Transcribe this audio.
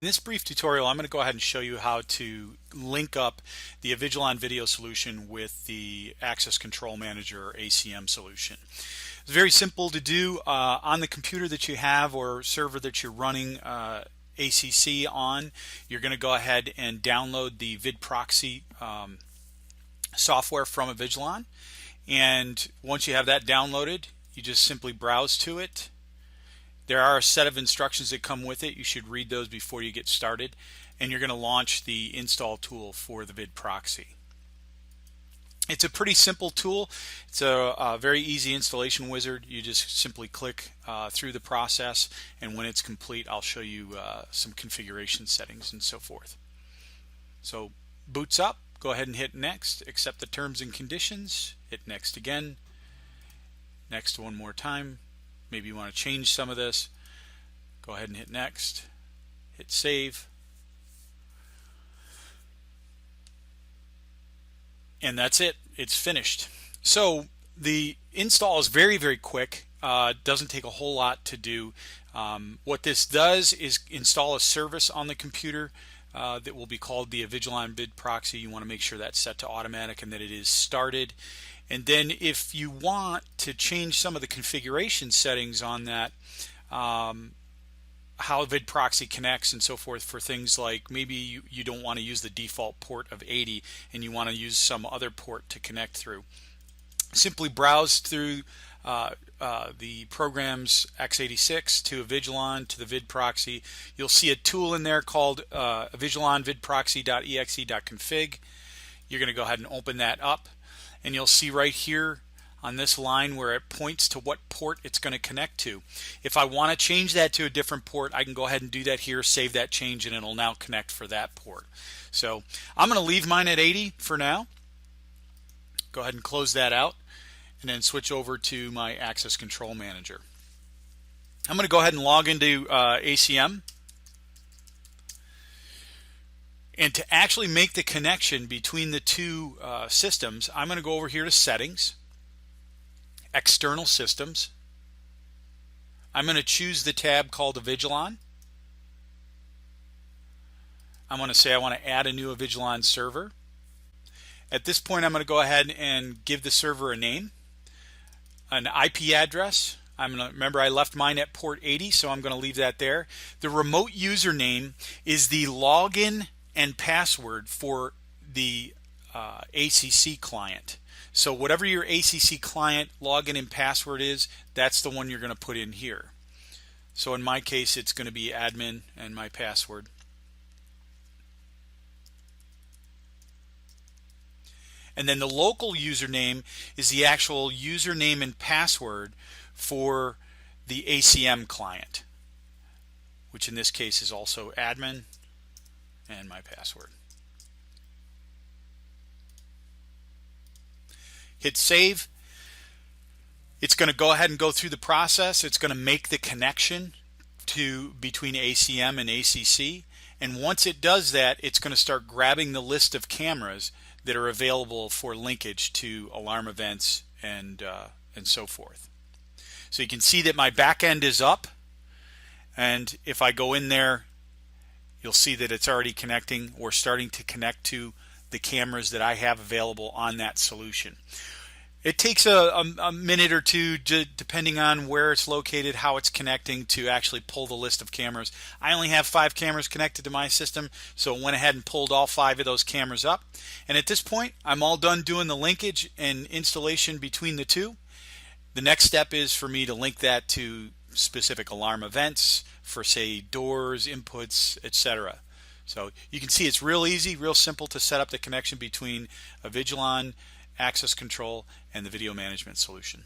In this brief tutorial, I'm going to go ahead and show you how to link up the Avigilon video solution with the Access Control Manager or ACM solution. It's very simple to do on the computer that you have or server that you're running ACC on. You're going to go ahead and download the VidProxy software from Avigilon, and once you have that downloaded, you just simply browse to it. There are a set of instructions that come with it. You should read those before you get started, and you're going to launch the install tool for the VidProxy. It's a pretty simple tool. It's a very easy installation wizard. You just simply click through the process, and when it's complete, I'll show you some configuration settings and so forth. So boots up, go ahead and hit next, accept the terms and conditions, hit next again, next one more time. Maybe you want to change some of this. Go ahead and hit next, hit save, and that's it. It's finished. So the install is very quick. Doesn't take a whole lot to do. What this does is install a service on the computer that will be called the Avigilon VidProxy. You want to make sure that's set to automatic and that it is started. And then if you want to change some of the configuration settings on that, how VidProxy connects and so forth, for things like maybe you don't want to use the default port of 80 and you want to use some other port to connect through, simply browse through the programs x86 to Avigilon to the VidProxy. You'll see a tool in there called Avigilon vidproxy.exe.config. You're going to go ahead and open that up, and you'll see right here on this line where it points to what port it's going to connect to. If I want to change that to a different port, I can go ahead and do that here, save that change, and it'll now connect for that port. So I'm going to leave mine at 80 for now. Go ahead and close that out, and then switch over to my Access Control Manager. I'm going to go ahead and log into ACM. And to actually make the connection between the two systems, I'm going to go over here to Settings, External Systems. I'm going to choose the tab called Avigilon. I'm going to say I want to add a new Avigilon server. At this point, I'm going to go ahead and give the server a name, an IP address. Remember, I left mine at port 80, so I'm going to leave that there. The remote username is the login and password for the ACC client. So whatever your ACC client login and password is, that's the one you're going to put in here. So in my case, it's going to be admin and my password. And then the local username is the actual username and password for the ACM client, which in this case is also admin and my password. Hit save. It's going to go ahead and go through the process. It's going to make the connection between ACM and ACC, and once it does that, it's going to start grabbing the list of cameras that are available for linkage to alarm events and so forth. So you can see that my back end is up, and if I go in there, you'll see that it's already connecting or starting to connect to the cameras that I have available on that solution. It takes a minute or two, depending on where it's located, how it's connecting, to actually pull the list of cameras. I only have 5 cameras connected to my system, so it went ahead and pulled all 5 of those cameras up. And at this point, I'm all done doing the linkage and installation between the two. The next step is for me to link that to specific alarm events for, say, doors, inputs, etc. So you can see it's real easy, real simple to set up the connection between Avigilon, Access Control, and the video management solution.